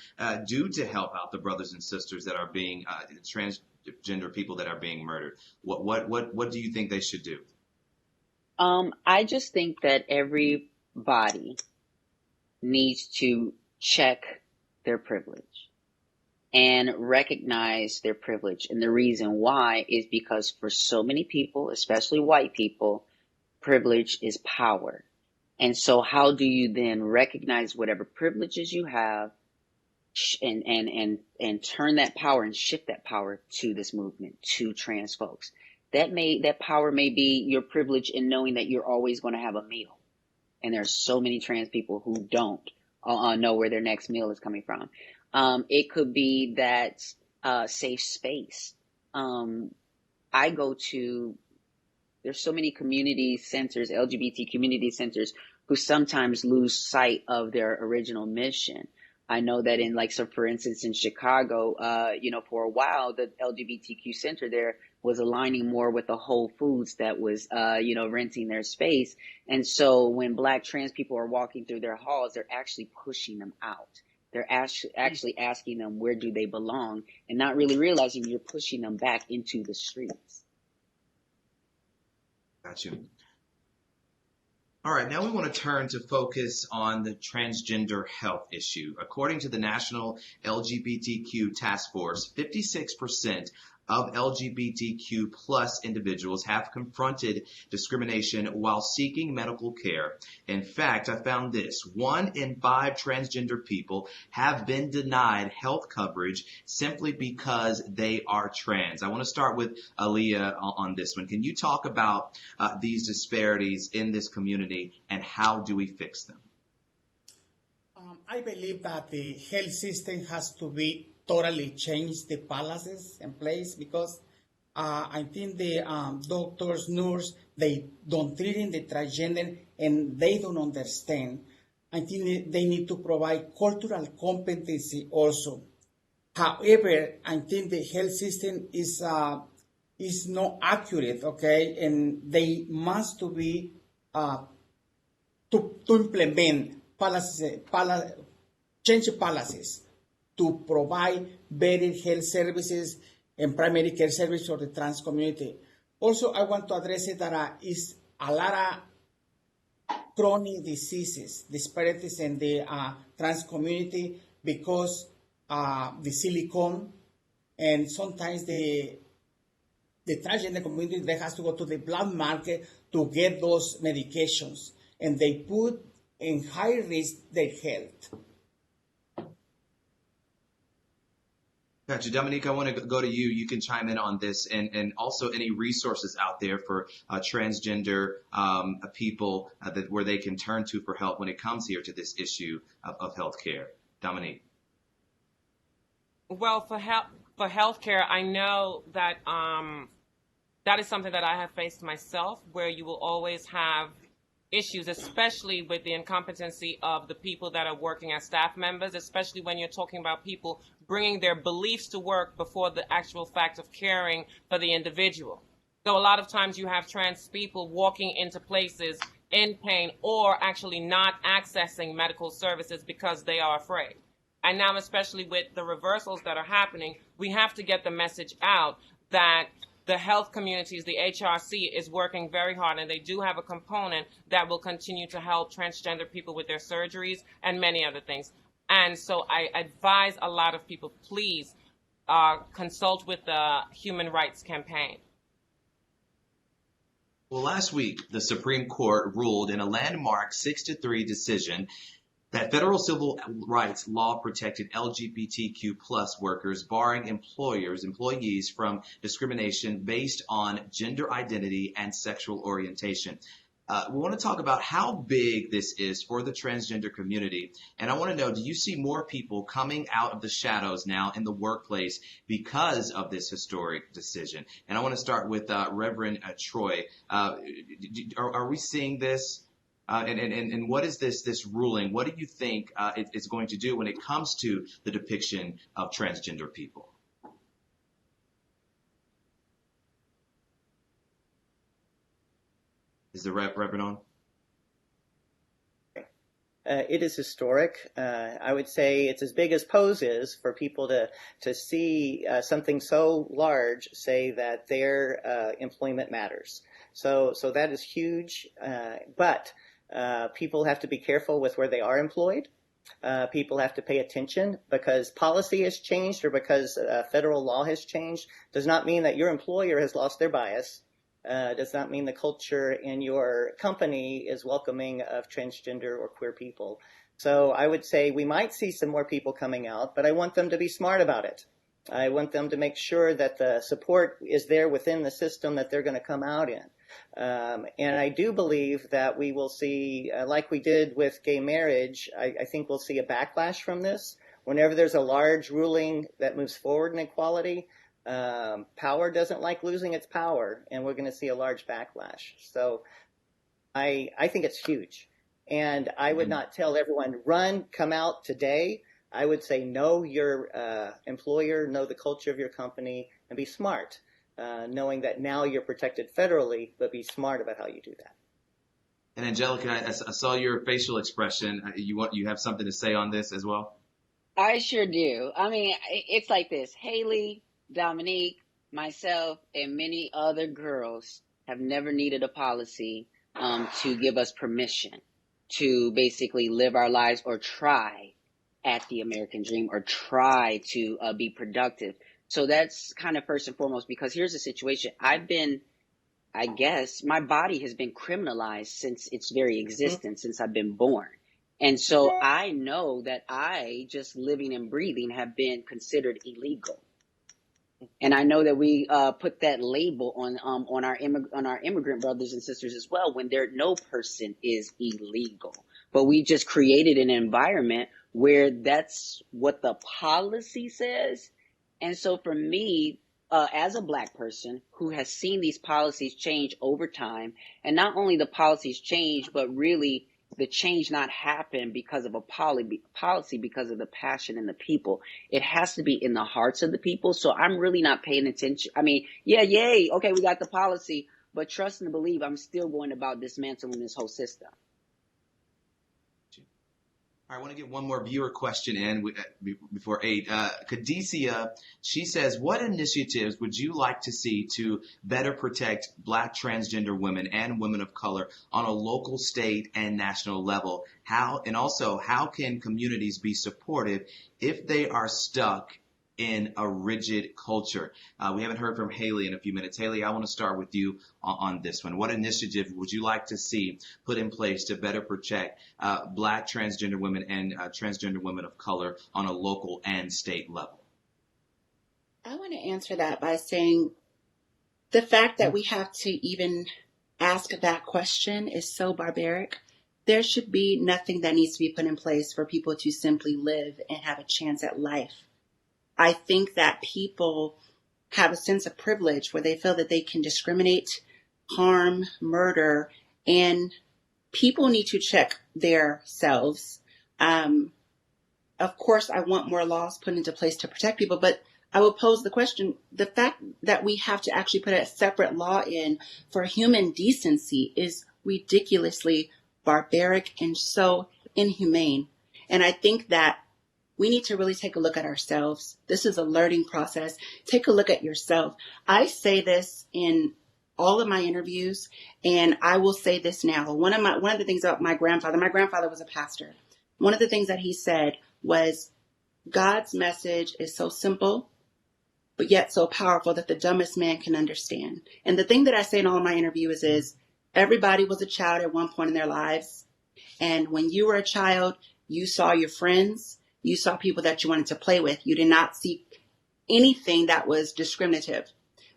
do to help out the brothers and sisters that are being transgender people that are being murdered? What do you think they should do? I just think that everybody needs to check their privilege and recognize their privilege. And the reason why is because for so many people, especially white people, privilege is power. And so how do you then recognize whatever privileges you have and turn that power and shift that power to this movement, to trans folks? That power may be your privilege in knowing that you're always going to have a meal. And there's so many trans people who don't know where their next meal is coming from. It could be that safe space. There's so many community centers, LGBT community centers, who sometimes lose sight of their original mission. I know that for instance, in Chicago, for a while, the LGBTQ center there was aligning more with the Whole Foods that was, renting their space. And so when Black trans people are walking through their halls, they're actually pushing them out. They're actually asking them, where do they belong? And not really realizing you're pushing them back into the streets. Got you. All right, now we want to turn to focus on the transgender health issue. According to the National LGBTQ Task Force, 56% of LGBTQ plus individuals have confronted discrimination while seeking medical care. In fact, I found this: 1 in 5 transgender people have been denied health coverage simply because they are trans. I want to start with Aaliyah on this one. Can you talk about these disparities in this community and how do we fix them? I believe that the health system has to be totally changed, the policies in place, because I think the doctors, nurses, they don't treat in the transgender and they don't understand. I think they need to provide cultural competency also. However, I think the health system is not accurate, okay, and they must to be to implement policies, change policies to provide better health services and primary care services for the trans community. Also, I want to address it that is a lot of chronic diseases, disparities in the trans community because the silicone, and sometimes the transgender community, they has to go to the blood market to get those medications, and they put in high risk their health. Gotcha. Dominique, I want to go to you. You can chime in on this, and also any resources out there for transgender people where they can turn to for help when it comes here to this issue of healthcare. Dominique. Well, for healthcare, I know that that is something that I have faced myself, where you will always have issues, especially with the incompetency of the people that are working as staff members, especially when you're talking about people bringing their beliefs to work before the actual fact of caring for the individual. So a lot of times you have trans people walking into places in pain or actually not accessing medical services because they are afraid. And now, especially with the reversals that are happening, we have to get the message out that the health communities, the HRC, is working very hard, and they do have a component that will continue to help transgender people with their surgeries and many other things. And so I advise a lot of people, please consult with the Human Rights Campaign. Well, last week, the Supreme Court ruled in a landmark 6-3 decision that federal civil rights law protected LGBTQ plus workers, barring employees from discrimination based on gender identity and sexual orientation. we want to talk about how big this is for the transgender community. And I want to know, do you see more people coming out of the shadows now in the workplace because of this historic decision? And I want to start with Reverend Troy. Are we seeing this? And what is this ruling? What do you think it's going to do when it comes to the depiction of transgender people? Is the Reverend on? It is historic. I would say it's as big as Pose is for people to see something so large say that their employment matters. So that is huge. But people have to be careful with where they are employed. People have to pay attention because policy has changed or because federal law has changed. Does not mean that your employer has lost their bias. Does not mean the culture in your company is welcoming of transgender or queer people. So I would say we might see some more people coming out, but I want them to be smart about it. I want them to make sure that the support is there within the system that they're going to come out in. And I do believe that we will see, like we did with gay marriage, I think we'll see a backlash from this. Whenever there's a large ruling that moves forward in equality, power doesn't like losing its power, and we're going to see a large backlash. So I think it's huge. And I would not tell everyone, run, come out today. I would say know your employer, know the culture of your company, and be smart, knowing that now you're protected federally, but be smart about how you do that. And Angelica, I saw your facial expression. You have something to say on this as well? I sure do. I mean, it's like this. Hailie, Dominique, myself, and many other girls have never needed a policy to give us permission to basically live our lives or try at the American dream or try to be productive. So that's kind of first and foremost, because here's the situation. I guess, my body has been criminalized since its very existence, since I've been born. And so I know that I, just living and breathing, have been considered illegal. And I know that we put that label on our immigrant brothers and sisters as well, when no person is illegal. But we just created an environment where that's what the policy says. And so for me, as a Black person who has seen these policies change over time, and not only the policies change, but really the change not happen because of a policy, because of the passion in the people. It has to be in the hearts of the people. So I'm really not paying attention. I mean, yeah, yay. Okay, we got the policy, but trust and believe I'm still going about dismantling this whole system. All right, I want to get one more viewer question in before 8. Cadecia, she says, what initiatives would you like to see to better protect Black transgender women and women of color on a local, state, and national level? How can communities be supportive if they are stuck in a rigid culture? We haven't heard from Hailie in a few minutes. Hailie, I want to start with you on this one. What initiative would you like to see put in place to better protect Black transgender women and transgender women of color on a local and state level? I want to answer that by saying the fact that we have to even ask that question is so barbaric. There should be nothing that needs to be put in place for people to simply live and have a chance at life. I think that people have a sense of privilege where they feel that they can discriminate, harm, murder, and people need to check their selves. Of course, I want more laws put into place to protect people, but I will pose the question, the fact that we have to actually put a separate law in for human decency is ridiculously barbaric and so inhumane. And I think that we need to really take a look at ourselves. This is a learning process. Take a look at yourself. I say this in all of my interviews, and I will say this now. One of the things about my grandfather was a pastor. One of the things that he said was, God's message is so simple, but yet so powerful that the dumbest man can understand. And the thing that I say in all of my interviews is, everybody was a child at one point in their lives. And when you were a child, you saw your friends. You saw people that you wanted to play with. You did not see anything that was discriminative.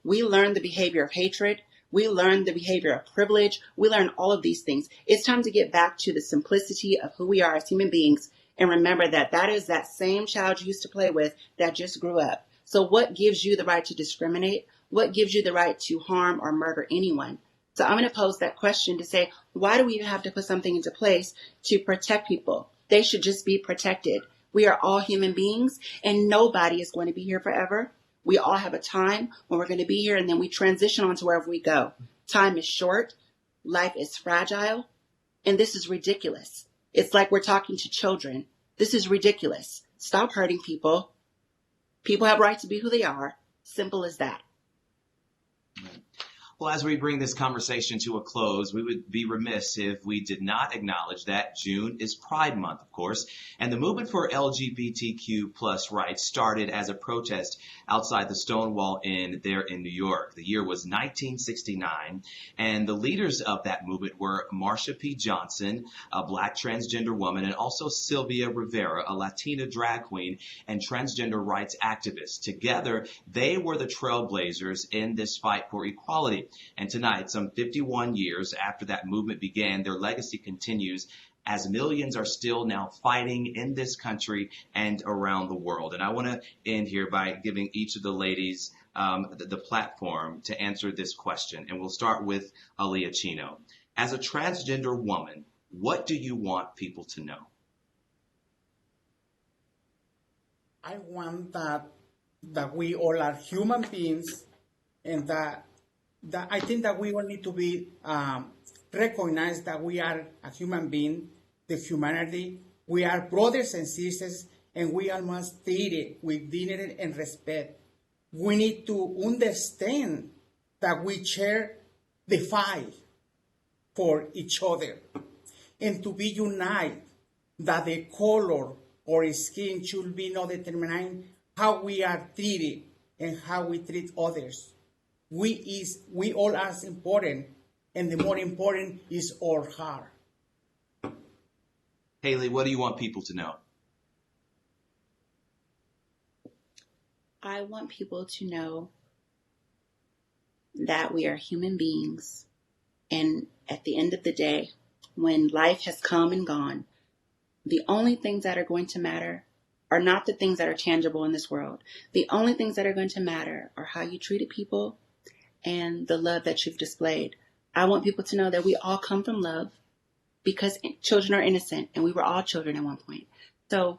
We learned the behavior of hatred. We learn the behavior of privilege. We learn all of these things. It's time to get back to the simplicity of who we are as human beings and remember that that is that same child you used to play with that just grew up. So what gives you the right to discriminate? What gives you the right to harm or murder anyone? So I'm going to pose that question to say, why do we even have to put something into place to protect people? They should just be protected. We are all human beings and nobody is going to be here forever. We all have a time when we're going to be here and then we transition on to wherever we go. Time is short. Life is fragile. And this is ridiculous. It's like we're talking to children. This is ridiculous. Stop hurting people. People have a right to be who they are. Simple as that. Well, as we bring this conversation to a close, we would be remiss if we did not acknowledge that June is Pride Month, of course, and the movement for LGBTQ plus rights started as a protest outside the Stonewall Inn there in New York. The year was 1969, and the leaders of that movement were Marsha P. Johnson, a Black transgender woman, and also Sylvia Rivera, a Latina drag queen and transgender rights activist. Together, they were the trailblazers in this fight for equality. And tonight, some 51 years after that movement began, their legacy continues as millions are still now fighting in this country and around the world. And I want to end here by giving each of the ladies the platform to answer this question. And we'll start with Elia Chino. As a transgender woman, what do you want people to know? I want that we all are human beings and that I think that we all need to be recognize that we are a human being, the humanity. We are brothers and sisters, and we all must treat it with dignity and respect. We need to understand that we share the fight for each other and to be united, that the color or skin should be not determining how we are treated and how we treat others. We all are important, and the more important is our heart. Hailie, what do you want people to know? I want people to know that we are human beings, and at the end of the day, when life has come and gone, the only things that are going to matter are not the things that are tangible in this world. The only things that are going to matter are how you treated people and the love that you've displayed. I want people to know that we all come from love because children are innocent and we were all children at one point. So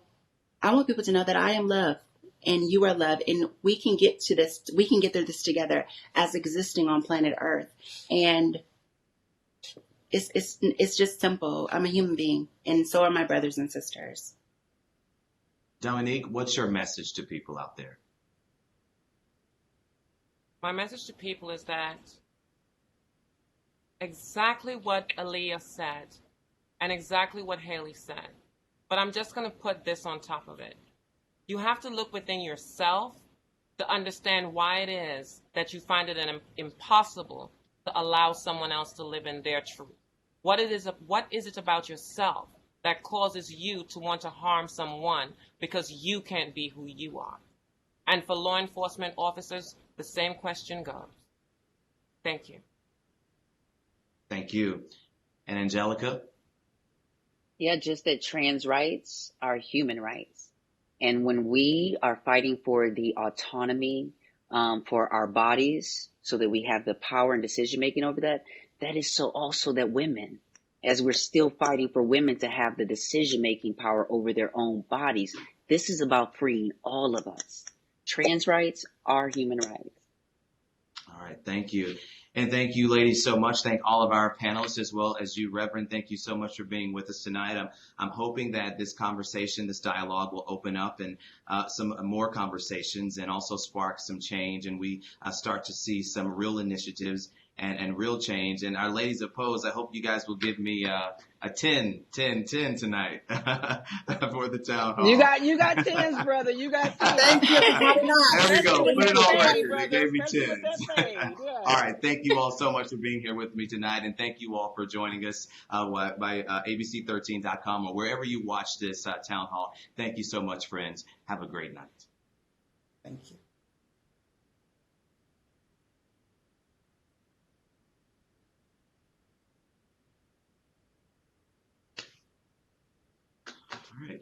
I want people to know that I am love and you are love and we can get to this, we can get through this together as existing on planet Earth. And it's just simple. I'm a human being and so are my brothers and sisters. Dominique, what's your message to people out there? My message to people is that exactly what Aaliyah said and exactly what Hailie said, but I'm just going to put this on top of it. You have to look within yourself to understand why it is that you find it impossible to allow someone else to live in their truth. What is it about yourself that causes you to want to harm someone because you can't be who you are? And for law enforcement officers, the same question goes. Thank you. Thank you. And Angelica? Yeah, just that trans rights are human rights. And when we are fighting for the autonomy for our bodies so that we have the power and decision making over that, that is so also that women, as we're still fighting for women to have the decision making power over their own bodies, this is about freeing all of us. Trans rights are human rights. All right, thank you. And thank you, ladies, so much. Thank all of our panelists as well as you, Reverend. Thank you so much for being with us tonight. I'm hoping that this conversation, this dialogue will open up and some more conversations and also spark some change. And we start to see some real initiatives and real change. And our ladies opposed, I hope you guys will give me a 10 tonight for the town hall. You got 10s, brother. You got 10s. Thank you. There we go. Put it on record. They gave me 10. Yeah. All right. Thank you all so much for being here with me tonight. And thank you all for joining us by ABC13.com or wherever you watch this town hall. Thank you so much, friends. Have a great night. Thank you. All right.